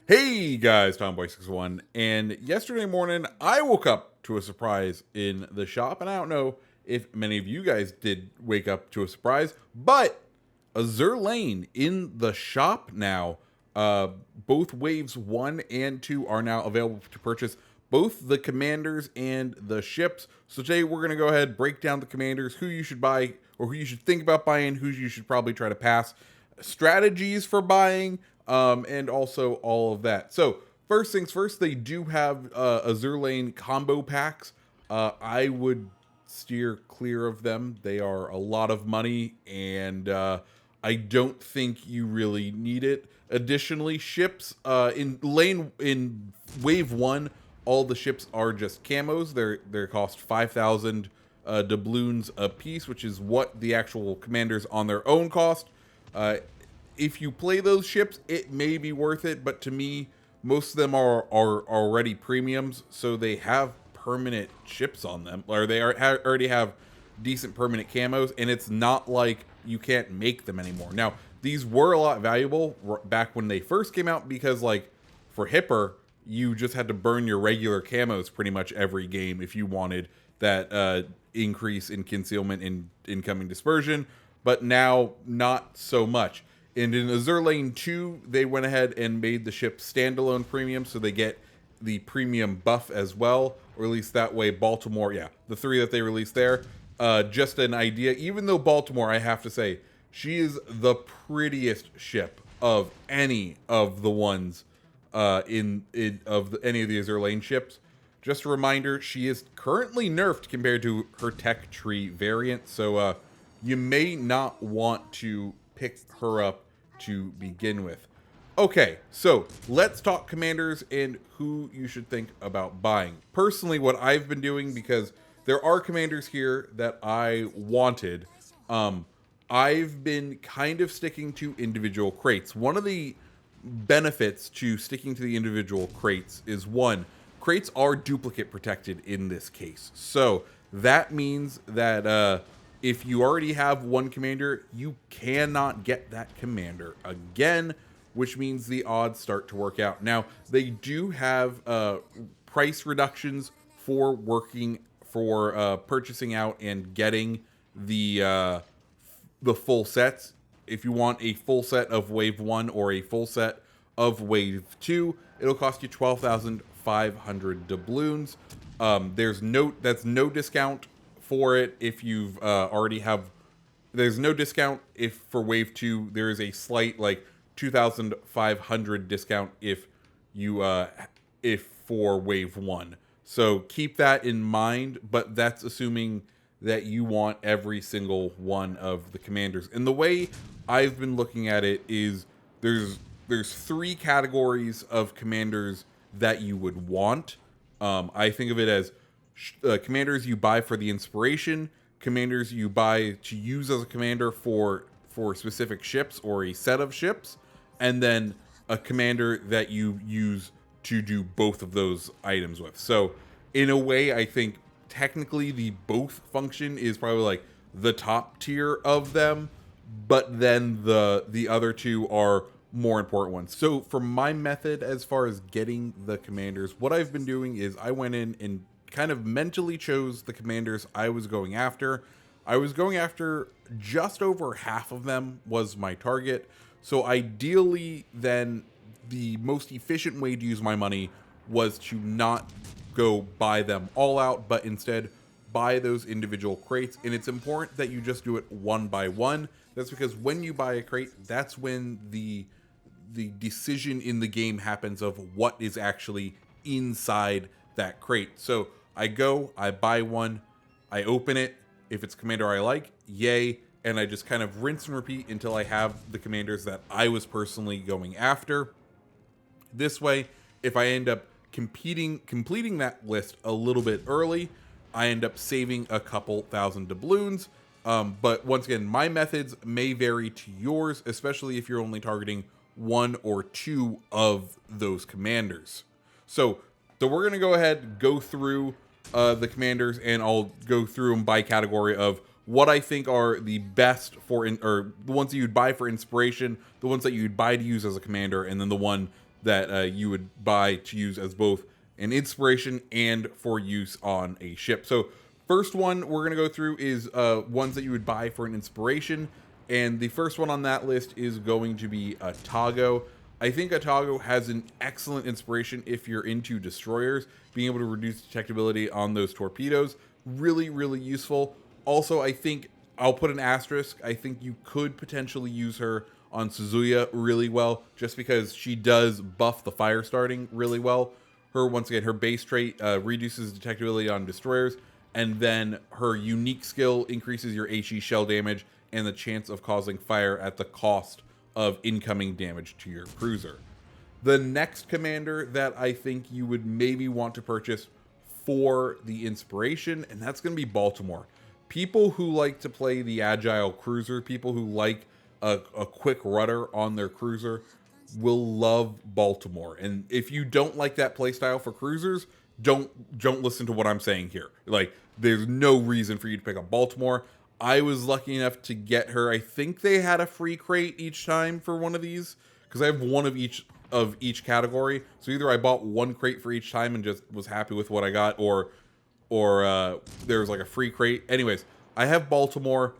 Hey guys, Tomboy61, and yesterday morning I woke up to a surprise in the shop, and I don't know if many of you guys did wake up to a surprise, but Azure Lane in the shop now. Both waves 1 and 2 are now available to purchase, both the commanders and the ships. So today we're going to go ahead, break down the commanders, who you should buy, or who you should think about buying, who you should probably try to pass, strategies for buying, and also all of that. So first things first, they do have Azure Lane combo packs. I would steer clear of them. They are a lot of money, and I don't think you really need it. Additionally, ships in wave 1, all the ships are just camos. They're cost 5,000 doubloons a piece, which is what the actual commanders on their own cost. If you play those ships, it may be worth it, but to me, most of them are already premiums, so they have permanent ships on them, or they already have decent permanent camos, and it's not like you can't make them anymore. Now, these were a lot valuable back when they first came out, because like for Hipper, you just had to burn your regular camos pretty much every game if you wanted that increase in concealment and incoming dispersion, but now not so much. And in Azure Lane 2, they went ahead and made the ship standalone premium, so they get the premium buff as well, or at least that way Baltimore, yeah, the 3 that they released there. Just an idea, even though Baltimore, I have to say, she is the prettiest ship of any of the ones any of the Azure Lane ships. Just a reminder, she is currently nerfed compared to her tech tree variant, so you may not want to pick her up to begin with. Okay, so let's talk commanders and who you should think about buying. Personally, what I've been doing, because there are commanders here that I wanted, I've been kind of sticking to individual crates. One of the benefits to sticking to the individual crates is, one, crates are duplicate protected in this case. So that means that if you already have one commander, you cannot get that commander again, which means the odds start to work out. Now, they do have price reductions for purchasing out and getting the full sets. If you want a full set of Wave 1 or a full set of Wave 2, it'll cost you 12,500 doubloons. That's no discount for it if you've already have. There's no discount if for Wave 2. There is a slight, like, 2,500 discount if for Wave 1. So keep that in mind, but that's assuming that you want every single one of the commanders. And the way I've been looking at it is there's 3 categories of commanders that you would want. I think of it as commanders you buy for the inspiration, commanders you buy to use as a commander for specific ships or a set of ships, and then a commander that you use to do both of those items with. So in a way, I think technically the both function is probably like the top tier of them, but then the other 2 are more important ones. So for my method as far as getting the commanders, what I've been doing is I went in and kind of mentally chose the commanders I was going after. I was going after just over half of them was my target. So ideally, then, the most efficient way to use my money was to not go buy them all out, but instead buy those individual crates. And it's important that you just do it one by one. That's because when you buy a crate, that's when the decision in the game happens of what is actually inside that crate. So I buy one, I open it. If it's a commander I like, yay. And I just kind of rinse and repeat until I have the commanders that I was personally going after. This way, if I end up completing that list a little bit early, I end up saving a couple thousand doubloons. But once again, my methods may vary to yours, especially if you're only targeting 1 or 2 of those commanders. So we're going to go ahead, go through the commanders, and I'll go through them by category of what I think are the best or the ones that you'd buy for inspiration, the ones that you'd buy to use as a commander, and then the one that you would buy to use as both an inspiration and for use on a ship. So first one we're going to go through is ones that you would buy for an inspiration. And the first one on that list is going to be Atago. I think Atago has an excellent inspiration if you're into destroyers. Being able to reduce detectability on those torpedoes, really, really useful. Also, I think, I'll put an asterisk, I think you could potentially use her on Suzuya really well, just because she does buff the fire starting really well. Once again, her base trait reduces detectability on destroyers, and then her unique skill increases your HE shell damage and the chance of causing fire at the cost of incoming damage to your cruiser. The next commander that I think you would maybe want to purchase for the inspiration, and that's going to be Baltimore. People who like to play the agile cruiser, people who like a quick rudder on their cruiser, will love Baltimore. And if you don't like that playstyle for cruisers, don't listen to what I'm saying here. Like, there's no reason for you to pick up Baltimore. I was lucky enough to get her. I think they had a free crate each time for one of these, because I have one of each category. So either I bought one crate for each time and just was happy with what I got, or there was like a free crate. Anyways, I have Baltimore,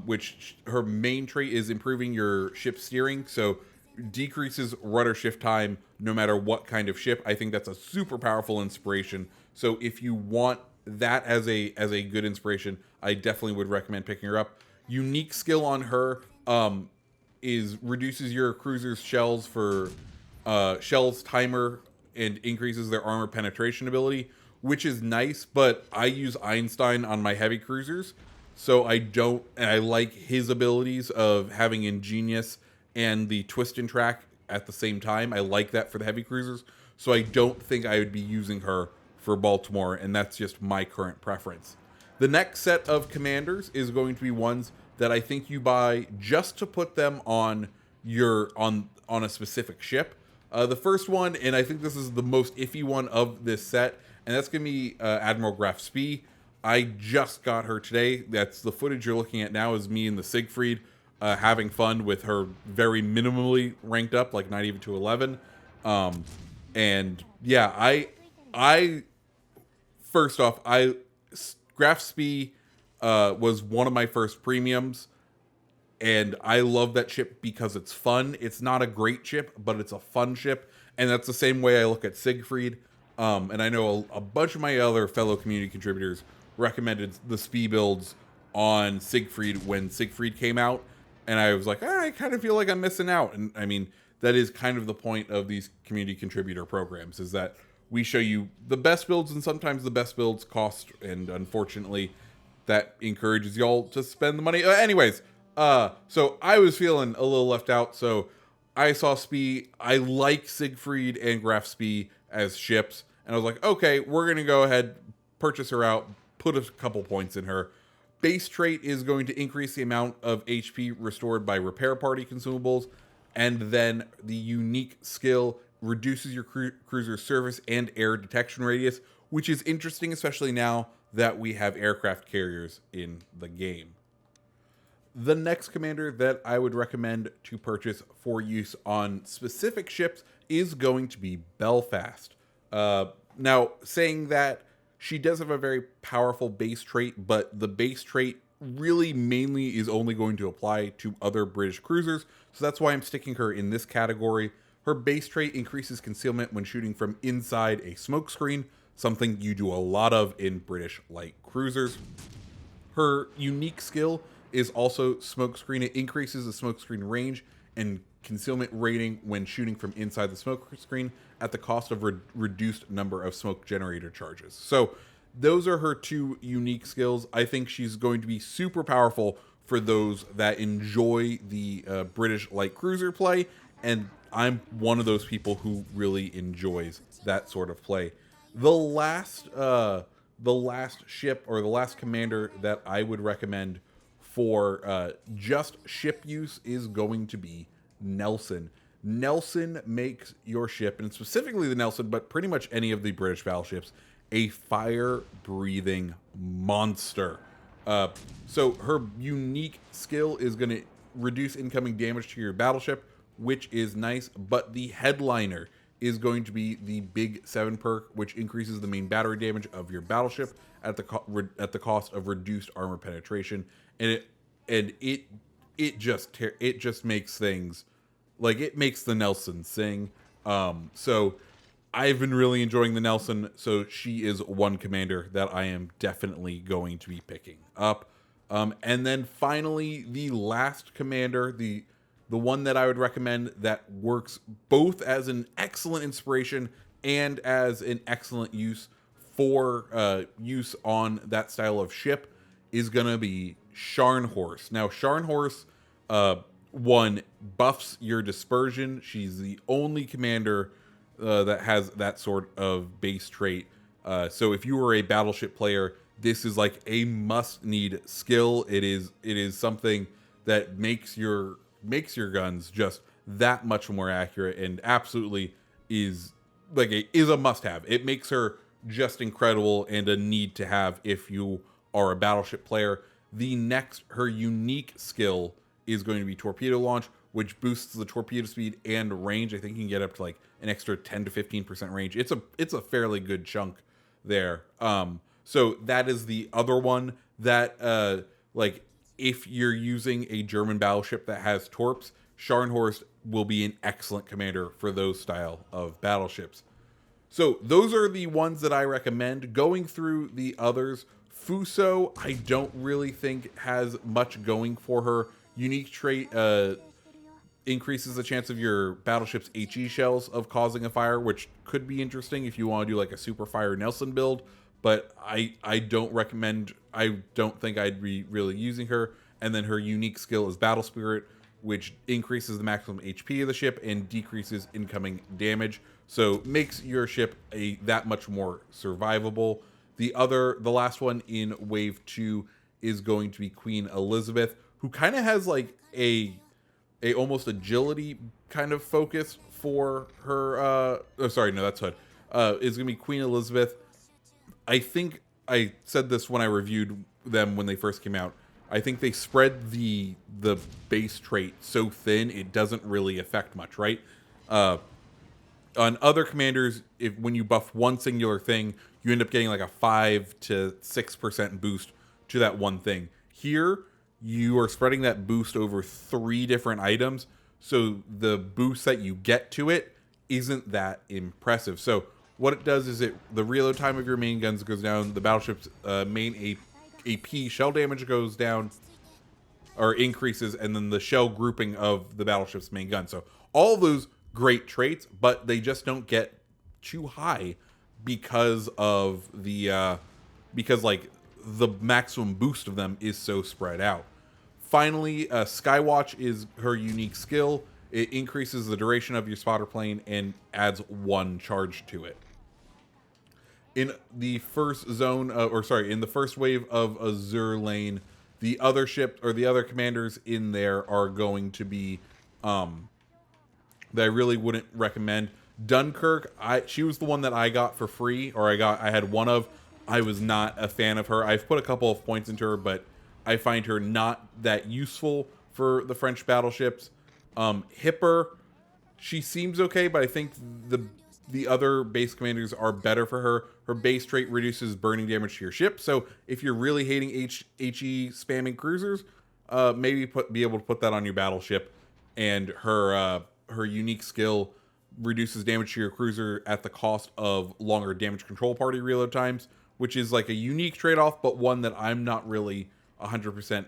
which her main trait is improving your ship steering, so decreases rudder shift time no matter what kind of ship. I think that's a super powerful inspiration. So if you want that as a good inspiration, I definitely would recommend picking her up. Unique skill on her is reduces your cruiser's shells timer and increases their armor penetration ability, which is nice, but I use Einstein on my heavy cruisers, so I like his abilities of having Ingenious and the twist and track at the same time. I like that for the heavy cruisers, so I don't think I would be using her for Baltimore, and that's just my current preference. The next set of commanders is going to be ones that I think you buy just to put them on a specific ship. The first one, and I think this is the most iffy one of this set, and that's going to be Admiral Graf Spee. I just got her today. That's the footage you're looking at now, is me and the Siegfried having fun with her very minimally ranked up, like not even to 11. And yeah, I first off, Graf Spee was one of my first premiums, and I love that ship because it's fun. It's not a great ship, but it's a fun ship, and that's the same way I look at Siegfried. And I know a bunch of my other fellow community contributors recommended the Spee builds on Siegfried when Siegfried came out, and I was like, I kind of feel like I'm missing out. And I mean, that is kind of the point of these community contributor programs, is that we show you the best builds, and sometimes the best builds cost, and unfortunately that encourages y'all to spend the money. Anyways, so I was feeling a little left out, so I saw Spee. I like Siegfried and Graf Spee as ships, and I was like, okay, we're gonna go ahead, purchase her out, put a couple points in her. Base trait is going to increase the amount of HP restored by repair party consumables, and then the unique skill reduces your cruiser's surface and air detection radius, which is interesting, especially now that we have aircraft carriers in the game. The next commander that I would recommend to purchase for use on specific ships is going to be Belfast. Now, saying that, she does have a very powerful base trait, but the base trait really mainly is only going to apply to other British cruisers, so that's why I'm sticking her in this category. Her base trait increases concealment when shooting from inside a smokescreen, something you do a lot of in British light cruisers. Her unique skill is also smokescreen. It increases the smokescreen range and concealment rating when shooting from inside the smokescreen at the cost of reduced number of smoke generator charges. So those are her two unique skills. I think she's going to be super powerful for those that enjoy the British light cruiser play, and I'm one of those people who really enjoys that sort of play. The last ship, or the last commander that I would recommend for just ship use is going to be Nelson. Nelson makes your ship, and specifically the Nelson, but pretty much any of the British battleships, a fire-breathing monster. So her unique skill is going to reduce incoming damage to your battleship, which is nice, but the headliner is going to be the Big 7 perk, which increases the main battery damage of your battleship at the cost of reduced armor penetration, and it just makes things like, it makes the Nelson sing. So I've been really enjoying the Nelson, so she is one commander that I am definitely going to be picking up. And then finally, the last commander, the one that I would recommend that works both as an excellent inspiration and as an excellent use for use on that style of ship, is going to be Scharnhorst. Now, Scharnhorst, one, buffs your dispersion. She's the only commander that has that sort of base trait. So if you were a battleship player, this is like a must-need skill. It is something that makes your guns just that much more accurate, and absolutely is a must-have. It makes her just incredible and a need to have if you are a battleship player. Her unique skill is going to be torpedo launch, which boosts the torpedo speed and range. I think you can get up to like an extra 10 to 15% range. It's a fairly good chunk there. So that is the other one that like, if you're using a German battleship that has torps, Scharnhorst will be an excellent commander for those style of battleships. So those are the ones that I recommend. Going through the others, Fuso, I don't really think has much going for her. Unique trait increases the chance of your battleship's HE shells of causing a fire, which could be interesting if you want to do like a super fire Nelson build, but I don't think I'd be really using her. And then her unique skill is Battle Spirit, which increases the maximum HP of the ship and decreases incoming damage, so makes your ship that much more survivable. The last one in wave 2 is going to be Queen Elizabeth, who kind of has like a almost agility kind of focus for her. Oh, sorry, no, that's Hood. Is going to be Queen Elizabeth. I think I said this when I reviewed them when they first came out. I think they spread the base trait so thin it doesn't really affect much, right? On other commanders, when you buff one singular thing, you end up getting like a 5 to 6% boost to that one thing. Here, you are spreading that boost over 3 different items, so the boost that you get to it isn't that impressive. So what it does is the reload time of your main guns goes down, the battleship's main AP shell damage goes down or increases, and then the shell grouping of the battleship's main gun. So all of those great traits, but they just don't get too high because of because the maximum boost of them is so spread out. Finally, Skywatch is her unique skill. It increases the duration of your spotter plane and adds 1 charge to it. In the first zone, in the first wave of Azure Lane, the other ship or the other commanders in there are going to be that I really wouldn't recommend. Dunkirk, she was the one that I got for free, or I had one of. I was not a fan of her. I've put a couple of points into her, but I find her not that useful for the French battleships. Hipper, she seems okay, but I think the other base commanders are better for her. Her base trait reduces burning damage to your ship, so if you're really hating HE spamming cruisers, maybe be able to put that on your battleship. And her unique skill reduces damage to your cruiser at the cost of longer damage control party reload times, which is like a unique trade-off, but one that I'm not really 100%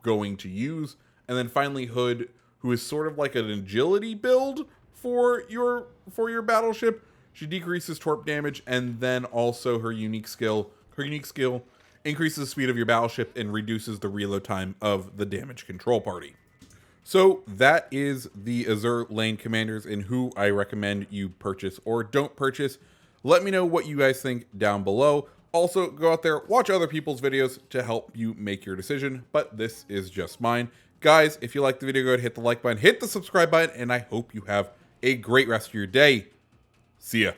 going to use. And then finally, Hood, who is sort of like an agility build for your battleship. She decreases torp damage, and then also her unique skill increases the speed of your battleship and reduces the reload time of the damage control party. So that is the Azure Lane commanders and who I recommend you purchase or don't purchase. Let me know what you guys think down below. Also, go out there, watch other people's videos to help you make your decision, but this is just mine. Guys, if you liked the video, go ahead and hit the like button, hit the subscribe button, and I hope you have a great rest of your day. See ya.